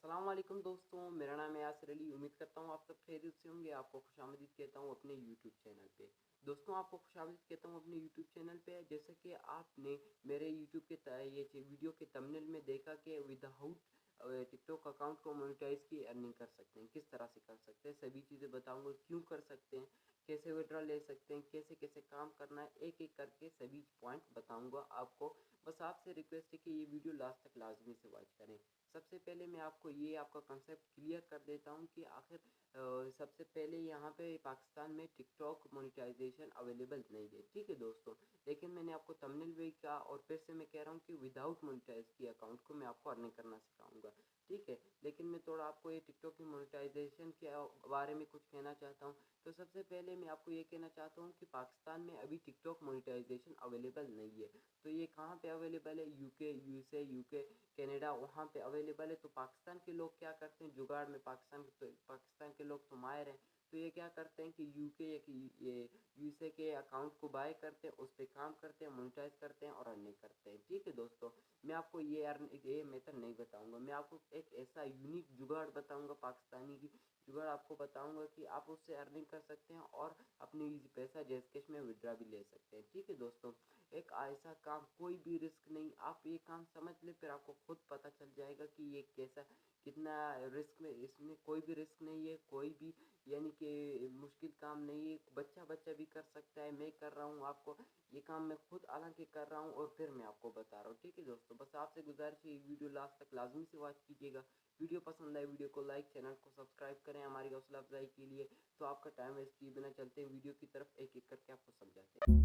अस्सलाम वालेकुम दोस्तों, मेरा नाम है यासिर अली। उम्मीद करता हूँ आप सब खैरियत से होंगे। आपको खुशामदीद कहता हूँ अपने यूट्यूब चैनल पे। दोस्तों, आपको खुशामदीद कहता हूँ अपने यूट्यूब चैनल पे। जैसे कि आपने मेरे यूट्यूब के वीडियो के थंबनेल में देखा कि विदाउट टिकटॉक अकाउंट को मोनेटाइज की अर्निंग कर सकते हैं, किस तरह से कर सकते हैं, सभी चीज़ें बताऊँगा। क्यों कर सकते हैं, कैसे विड्रॉ ले सकते हैं, कैसे कैसे काम करना है, एक एक करके सभी पॉइंट बताऊँगा आपको। बस आपसे रिक्वेस्ट है कि ये वीडियो लास्ट तक लाजमी से वॉच करें। सबसे पहले मैं आपको ये आपका कंसेप्ट क्लियर कर देता हूँ कि आखिर सबसे पहले यहाँ पे पाकिस्तान में टिकटॉक मोनेटाइजेशन अवेलेबल नहीं है, ठीक है दोस्तों। लेकिन मैंने आपको थंबनेल भी कहा और फिर से मैं कह रहा हूँ कि विदाउट मोनेटाइज की अकाउंट को मैं आपको अर्निंग करना सिखाऊंगा, ठीक है। लेकिन मैं थोड़ा आपको ये टिकटॉक की मोनेटाइजेशन के बारे में कुछ कहना चाहता हूँ। तो सबसे पहले मैं आपको ये कहना चाहता हूँ कि पाकिस्तान में अभी टिकटॉक मोनेटाइजेशन अवेलेबल नहीं है। तो ये कहाँ पे अवेलेबल है? यूके, यूएसए, यूके, कनाडा, वहाँ पे अवेलेबल है। तो पाकिस्तान के लोग क्या करते हैं जुगाड़ में, पाकिस्तान के लोग तो माहिर हैं। तो ये क्या करते हैं कि यूके या कि ये यूएसए के अकाउंट को बाय करते हैं, उस पर काम करते हैं, मोनेटाइज करते हैं और अर्निंग करते हैं, ठीक है दोस्तों। मैं आपको ये मेथड नहीं बताऊंगा, मैं आपको एक ऐसा यूनिक जुगाड़ बताऊंगा पाकिस्तानी की जुगाड़ आपको बताऊंगा कि आप उससे अर्निंग कर सकते हैं और अपनी पैसा जैस कैश में विड्रा भी ले सकते हैं, ठीक है दोस्तों। एक ऐसा काम, कोई भी रिस्क नहीं, आप ये काम समझ ले फिर आपको खुद पता चल जाएगा कि ये कैसा, कितना रिस्क में, इसमें कोई भी रिस्क नहीं है, कोई भी यानी कि मुश्किल काम नहीं है, बच्चा बच्चा भी कर सकता है। मैं कर रहा हूँ, आपको ये काम मैं खुद हालांकि कर रहा हूँ और फिर मैं आपको बता रहा हूँ, ठीक है दोस्तों। बस आपसे गुजारिश है वीडियो लास्ट तक लाजमी से वॉच कीजिएगा। वीडियो पसंद आए वीडियो को लाइक, चैनल को सब्सक्राइब करें हमारी हौसला अफजाई के लिए। तो आपका टाइम वेस्ट किए बिना चलते हैं वीडियो की तरफ, एक एक करके आपको समझाते हैं।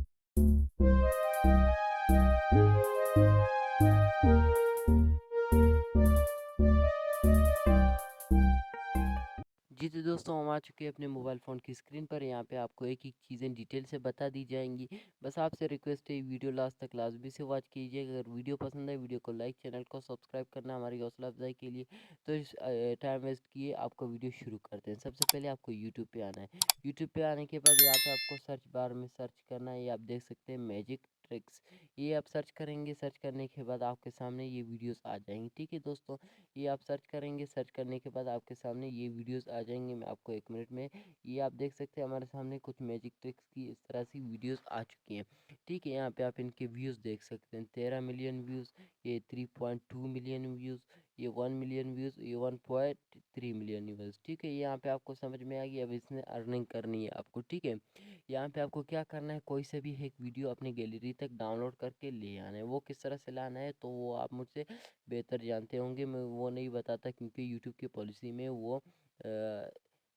जी तो दोस्तों, हम आ चुके हैं अपने मोबाइल फ़ोन की स्क्रीन पर। यहाँ पे आपको एक एक चीज़ें डिटेल से बता दी जाएंगी। बस आपसे रिक्वेस्ट है वीडियो लास्ट तक लाजमी से वॉच कीजिए। अगर वीडियो पसंद है वीडियो को लाइक, चैनल को सब्सक्राइब करना हमारी हौसला अफजाई के लिए। तो इस टाइम वेस्ट किए आपको वीडियो शुरू करते हैं। सबसे पहले आपको यूट्यूब पे आना है। यूट्यूब पे आने के बाद यहाँ पे आपको सर्च बार में सर्च करना है। ये आप देख सकते हैं मैजिक ट्रिक्स, ये आप सर्च करेंगे। सर्च करने के बाद आपके सामने ये वीडियोस आ जाएंगी, ठीक है दोस्तों। ये आप सर्च करेंगे, सर्च करने के बाद आपके सामने ये वीडियोस आ जाएंगे। मैं आपको एक मिनट में, ये आप देख सकते हैं हमारे सामने कुछ मैजिक ट्रिक्स की इस तरह से वीडियोस आ चुकी हैं, ठीक है। यहाँ पे आप इनके व्यूज़ देख सकते हैं, 13 मिलियन व्यूज़, ये 3.2 मिलियन व्यूज़, ये 1 मिलियन व्यूज़, ये 1.3 मिलियन व्यूज़, ठीक है। यहाँ पे आपको समझ में आ गई। अब इसने अर्निंग करनी है आपको, ठीक है। यहाँ पे आपको क्या करना है, कोई से भी एक वीडियो अपनी गैलरी तक डाउनलोड करके ले आना है। वो किस तरह से लाना है तो वो आप मुझसे बेहतर जानते होंगे, मैं वो नहीं बताता क्योंकि यूट्यूब की पॉलिसी में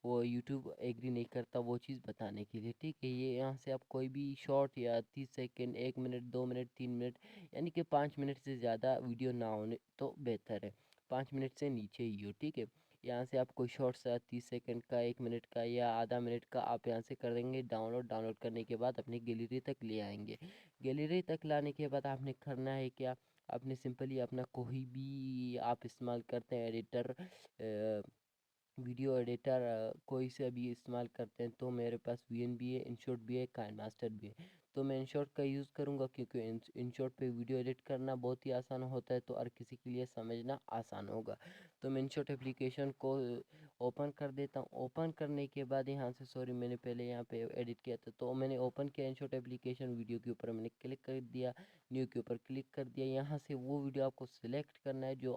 वो यूट्यूब एग्री नहीं करता वो चीज़ बताने के लिए, ठीक है। ये यहाँ से आप कोई भी शॉर्ट या 30 सेकेंड, 1 मिनट, 2 मिनट, 3 मिनट, यानी कि 5 मिनट से ज़्यादा वीडियो ना होने तो बेहतर है। 5 मिनट से नीचे ही हो, ठीक है। यहाँ से आप कोई शॉर्ट्स 30 सेकेंड का, 1 मिनट का या आधा मिनट का आप यहाँ से कर देंगे डाउनलोड। डाउनलोड करने के बाद अपनी गैलरी तक ले आएंगे। गैलरी तक लाने के बाद आपने करना है क्या, आपने सिंपली अपना कोई भी आप इस्तेमाल करते हैं एडिटर, वीडियो एडिटर, कोई से भी इस्तेमाल करते हैं, तो मेरे पास वीएन भी है, इनशॉट भी है, काइनमास्टर भी है। तो मैं इनशॉट का यूज़ करूँगा क्योंकि इनशॉट पे वीडियो एडिट करना बहुत ही आसान होता है, तो हर किसी के लिए समझना आसान होगा। तो मैं इनशॉट एप्लीकेशन को ओपन कर देता हूँ। ओपन करने के बाद यहाँ से, सॉरी मैंने पहले यहाँ पे एडिट किया था, तो मैंने ओपन किया इनशॉट एप्लीकेशन, वीडियो के ऊपर मैंने क्लिक कर दिया, न्यू के ऊपर क्लिक कर दिया। यहाँ से वो वीडियो आपको सिलेक्ट करना है जो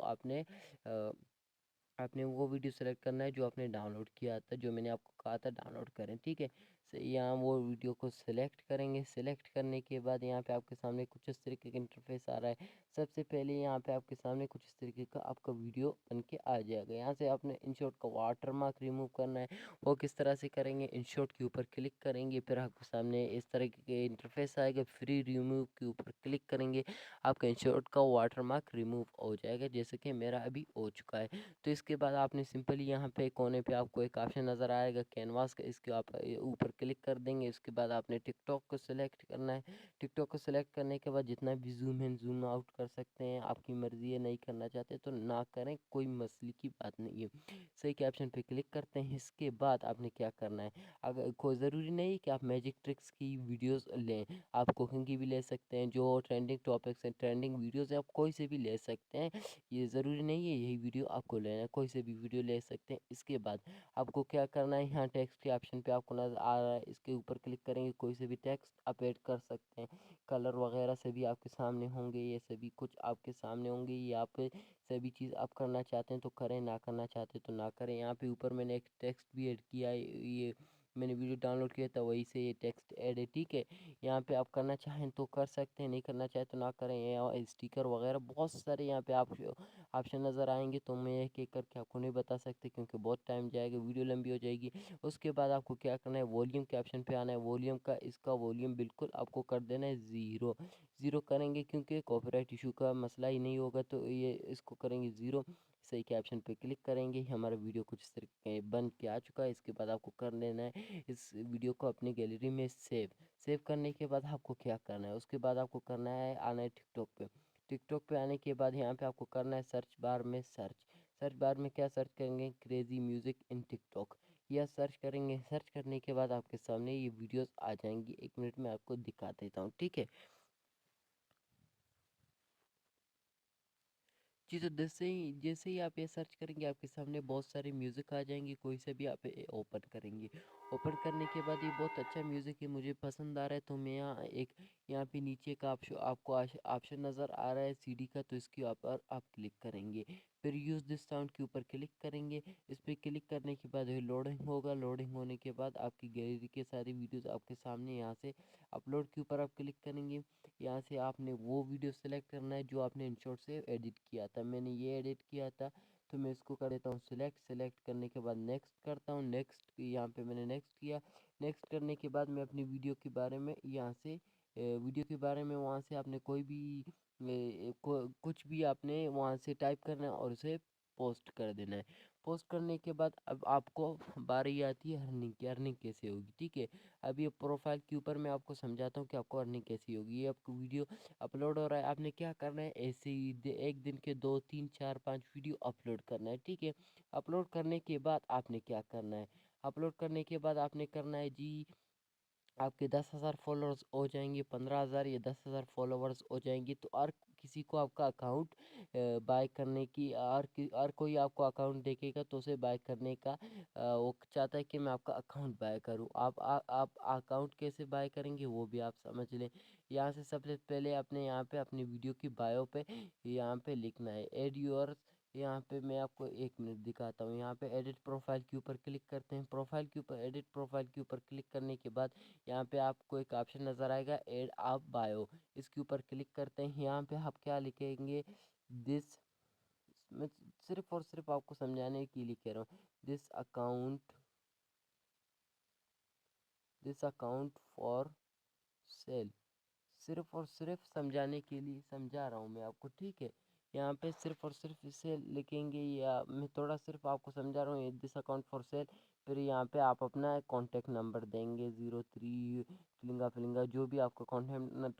आपने वो वीडियो सेलेक्ट करना है जो आपने डाउनलोड किया था, जो मैंने आपको कहा था डाउनलोड करें, ठीक है। यहाँ वो वीडियो को सिलेक्ट करेंगे। सिलेक्ट करने के बाद यहाँ पे आपके सामने कुछ इस तरीके का इंटरफेस आ रहा है। सबसे पहले यहाँ पे आपके सामने कुछ इस तरीके का आपका वीडियो बन के आ जाएगा। यहाँ से आपने इनशॉट का वाटर मार्क रिमूव करना है। वो किस तरह से करेंगे, इनशॉट के ऊपर क्लिक करेंगे, फिर आपके सामने इस तरीके के इंटरफेस आएगा। फ्री रिमूव के ऊपर क्लिक करेंगे, आपका इनशॉट का वाटर मार्क रिमूव हो जाएगा, जैसे कि मेरा अभी हो चुका है। तो इसके बाद आपने सिंपली यहाँ पे कोने पे आपको एक ऑप्शन नज़र आएगा कैनवास का, इसके आप ऊपर क्लिक कर देंगे। उसके बाद आपने टिकटॉक को सिलेक्ट करना है। टिकटॉक को सिलेक्ट करने के बाद जितना भी जूम इन जूम आउट कर सकते हैं, आपकी मर्ज़ी है। नहीं करना चाहते तो ना करें, कोई मसले की बात नहीं है। सही के ऑप्शन पे क्लिक करते हैं। इसके बाद आपने क्या करना है, अगर कोई ज़रूरी नहीं कि आप मैजिक ट्रिक्स की वीडियोस लें, आप कुकिंग की भी ले सकते हैं। जो ट्रेंडिंग टॉपिक्स हैं, ट्रेंडिंग वीडियोस हैं, आप कोई से भी ले सकते हैं। ये ज़रूरी नहीं है यही वीडियो आपको लेना है, कोई से भी वीडियो ले सकते हैं। इसके बाद आपको क्या करना है, यहाँ टेक्स्ट के ऑप्शन पे आपको नज़र आ रहा है, इसके ऊपर क्लिक करेंगे। कोई से भी टेक्स्ट आप ऐड कर सकते हैं। कलर वगैरह सभी आपके सामने होंगे, ये सभी कुछ आपके सामने होंगे। ये आप सभी चीज़ आप करना चाहते हैं तो करें, ना करना चाहते तो ना करें। यहाँ पे ऊपर मैंने एक टेक्स्ट भी ऐड किया है, ये मैंने वीडियो डाउनलोड किया था वहीं से ये टेक्स्ट ऐड है, ठीक है। यहाँ पे आप करना चाहें तो कर सकते हैं, नहीं करना चाहें तो ना करें। यहाँ स्टिकर वगैरह बहुत सारे यहाँ पे आप ऑप्शन नज़र आएंगे, तो मैं एक एक करके आपको नहीं बता सकते क्योंकि बहुत टाइम जाएगा, वीडियो लंबी हो जाएगी। उसके बाद आपको क्या करना है, वॉल्यूम के ऑप्शन पे आना है। वॉल्यूम का इसका वॉल्यूम बिल्कुल आपको कर देना है ज़ीरो। ज़ीरो करेंगे क्योंकि कॉपीराइट इशू का मसला ही नहीं होगा, तो ये इसको करेंगे ज़ीरो। सही के ऑप्शन पे क्लिक करेंगे। हमारा वीडियो कुछ इस तरीके बन के आ चुका है। इसके बाद आपको कर लेना है इस वीडियो को अपनी गैलरी में सेव करने के बाद आपको क्या करना है, उसके बाद आपको करना है, आना है टिकटॉक पे। टिकटॉक पे आने के बाद यहाँ पे आपको करना है सर्च बार में सर्च बार में क्या सर्च करेंगे, क्रेजी म्यूज़िक इन टिकटॉक। यह सर्च करेंगे। सर्च करने के बाद आपके सामने ये वीडियोस आ जाएंगी। 1 मिनट में आपको दिखा देता हूँ, ठीक है जी। तो जैसे ही आप ये सर्च करेंगे, आपके सामने बहुत सारे म्यूज़िक आ जाएंगे। कोई से भी आप ओपन करेंगे। ओपन करने के बाद ये बहुत अच्छा म्यूज़िक है, मुझे पसंद आ रहा है, तो मैं यहाँ पे नीचे का आपको ऑप्शन नज़र आ रहा है सीडी का, तो इसके ऊपर आप क्लिक करेंगे। फिर यूज़ दिस साउंड के ऊपर क्लिक करेंगे। इस पर क्लिक करने के बाद लोडिंग होगा। लोडिंग होने के बाद आपकी गैलरी के सारी वीडियोज़ आपके सामने, यहाँ से अपलोड के ऊपर आप क्लिक करेंगे। यहाँ से आपने वो वीडियो सेलेक्ट करना है जो आपने इंशॉट से एडिट किया था। मैंने ये एडिट किया था, तो मैं इसको कर देता हूँ सेलेक्ट करने के बाद नेक्स्ट करता हूँ। नेक्स्ट यहाँ पे मैंने नेक्स्ट किया। नेक्स्ट करने के बाद मैं अपनी वीडियो के बारे में यहाँ से वीडियो के बारे में वहाँ से आपने कोई भी कुछ भी आपने वहाँ से टाइप करना है और उसे पोस्ट कर देना है। पोस्ट करने के बाद अब आपको बारी आती है अर्निंग की। अर्निंग कैसे होगी, ठीक है। अब ये प्रोफाइल के ऊपर मैं आपको समझाता हूँ कि आपको अर्निंग कैसी होगी। ये आपको वीडियो अपलोड हो रहा है, आपने क्या करना है, ऐसे ही एक दिन के 2 3 4 5 वीडियो अपलोड करना है, ठीक है। अपलोड करने के बाद आपने क्या करना है, अपलोड करने के बाद आपने करना है जी, आपके 10,000 फॉलोअर्स हो जाएंगे, 15,000 या 10,000 फॉलोअर्स हो जाएंगे, तो और किसी को आपका अकाउंट बाय करने की, और कोई आपको अकाउंट देखेगा तो उसे बाय करने का वो चाहता है कि मैं आपका अकाउंट बाय करूं। आप अकाउंट कैसे बाय करेंगे वो भी आप समझ लें। यहाँ से सबसे पहले आपने यहाँ पे अपनी वीडियो की बायो पे यहाँ पे लिखना है एड योर। यहाँ पे मैं आपको 1 मिनट दिखाता हूँ। यहाँ पे एडिट प्रोफाइल के ऊपर क्लिक करते हैं। प्रोफाइल के ऊपर एडिट प्रोफाइल के ऊपर क्लिक करने के बाद यहाँ पे आपको एक ऑप्शन नज़र आएगा एड आप बायो। इसके ऊपर क्लिक करते हैं। यहाँ पे आप क्या लिखेंगे, दिस, मैं सिर्फ और सिर्फ आपको समझाने के लिए कह रहा हूँ, दिस अकाउंट फॉर सेल। सिर्फ और सिर्फ समझाने के लिए समझा रहा हूँ मैं आपको, ठीक है। यहाँ पे सिर्फ और सिर्फ इसे लिखेंगे, या मैं थोड़ा सिर्फ आपको समझा रहा हूँ, दिस अकाउंट फॉर सेल। फिर यहाँ पे आप अपना कॉन्टैक्ट नंबर देंगे, 03 फिलिंगा फिलिंगा जो भी आपका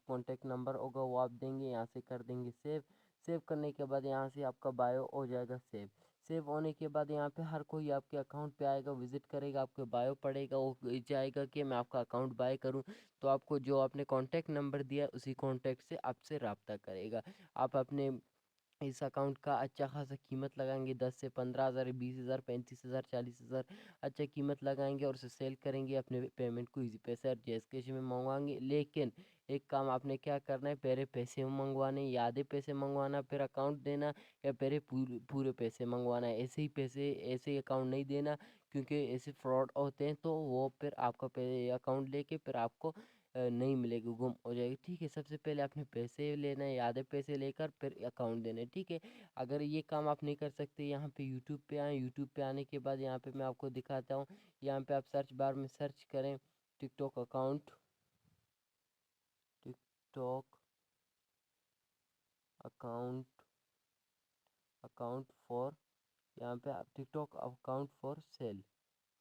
कॉन्टैक्ट नंबर होगा वो आप देंगे। यहाँ से कर देंगे सेव। सेव करने के बाद यहाँ से आपका बायो हो जाएगा सेव। सेव होने के बाद यहाँ पे हर कोई आपके अकाउंट पे आएगा, विजिट करेगा, आपके बायो पढ़ेगा, वो जाएगा कि मैं आपका अकाउंट बाय करूँ, तो आपको जो आपने कॉन्टैक्ट नंबर दिया उसी कॉन्टैक्ट से आपसे रब्ता करेगा। आप अपने इस अकाउंट का अच्छा खासा कीमत लगाएंगे, 10 से 15,000, 20,000, 35,000, 40,000 अच्छा कीमत लगाएंगे और उसे सेल करेंगे। अपने पेमेंट को इजी पैसे और जैस कैश में मंगवाएंगे। लेकिन एक काम आपने क्या करना है, पहले पैसे मंगवाने, या आधे पैसे मंगवाना फिर अकाउंट देना, या पहले पूरे पूरे पैसे मंगवाना है। ऐसे ही पैसे ऐसे ही अकाउंट नहीं देना, क्योंकि ऐसे फ्रॉड होते हैं, तो वो फिर आपका अकाउंट लेके फिर आपको नहीं मिलेगी, गुम हो जाएगी, ठीक है। सबसे पहले आपने पैसे लेना है, आधे पैसे लेकर फिर अकाउंट देना है, ठीक है। अगर ये काम आप नहीं कर सकते, यहाँ पे यूट्यूब पे आए। यूट्यूब पे आने के बाद यहाँ पे मैं आपको दिखाता हूँ। यहाँ पे आप सर्च बार में सर्च करें TikTok account, TikTok account, account for, यहाँ पे आप टिकटॉक अकाउंट फॉर सेल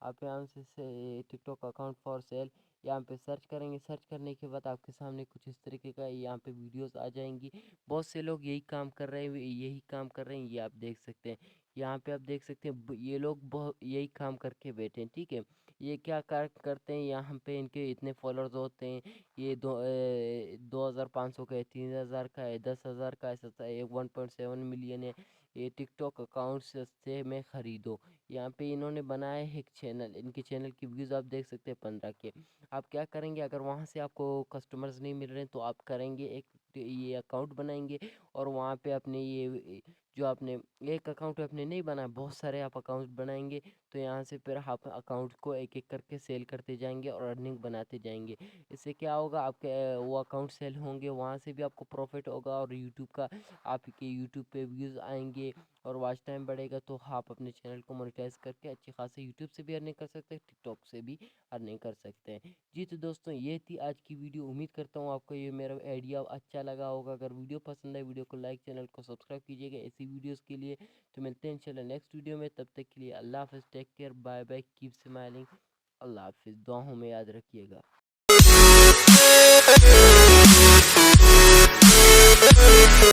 आप यहाँ से टिकटॉक अकाउंट फॉर सेल यहाँ पे सर्च करेंगे। सर्च करने के बाद आपके सामने कुछ इस तरीके का यहाँ पे वीडियोस आ जाएंगी। बहुत से लोग यही काम कर रहे हैं, ये आप देख सकते हैं। यहाँ पे आप देख सकते हैं ये लोग बहुत यही काम करके बैठे हैं, ठीक है। ये क्या करते हैं, यहाँ पे इनके इतने फॉलोअर्स होते हैं। ये 2500 का है, 3000 का है, 10,000 का है, 1.7 मिलियन है। ये टिकटॉक अकाउंट से मैं ख़रीदो। यहाँ पे इन्होंने बनाया है एक चैनल। इनके चैनल की व्यूज़ आप देख सकते हैं 15 के। आप क्या करेंगे, अगर वहाँ से आपको कस्टमर्स नहीं मिल रहे हैं तो आप करेंगे एक ये अकाउंट बनाएंगे। और वहाँ पे अपने ये जो आपने एक अकाउंट अपने नहीं बना, बहुत सारे आप अकाउंट बनाएंगे। तो यहाँ से फिर आप अकाउंट को एक एक करके सेल करते जाएंगे और अर्निंग बनाते जाएंगे। इससे क्या होगा, आपके वो अकाउंट सेल होंगे, वहाँ से भी आपको प्रॉफिट होगा। और यूट्यूब का आपके यूट्यूब पे व्यूज़ आएंगे और वॉच टाइम बढ़ेगा। तो आप अपने चैनल को मोनेटाइज करके अच्छी खासी यूट्यूब से भी अर्निंग कर सकते हैं, टिकटॉक से भी अर्निंग कर सकते हैं। जी तो दोस्तों, ये थी आज की वीडियो। उम्मीद करता हूँ आपको ये मेरा आइडिया अच्छा लगा होगा। अगर वीडियो पसंद है, वीडियो को लाइक, चैनल को सब्सक्राइब कीजिएगा ऐसी वीडियोज़ के लिए। तो मिलते हैं इंशाल्लाह नेक्स्ट वीडियो में। तब तक के लिए अल्लाह हाफ़िज़, take care, bye bye, keep smiling. अल्लाह हाफ़िज़, दुआओं में याद रखिएगा।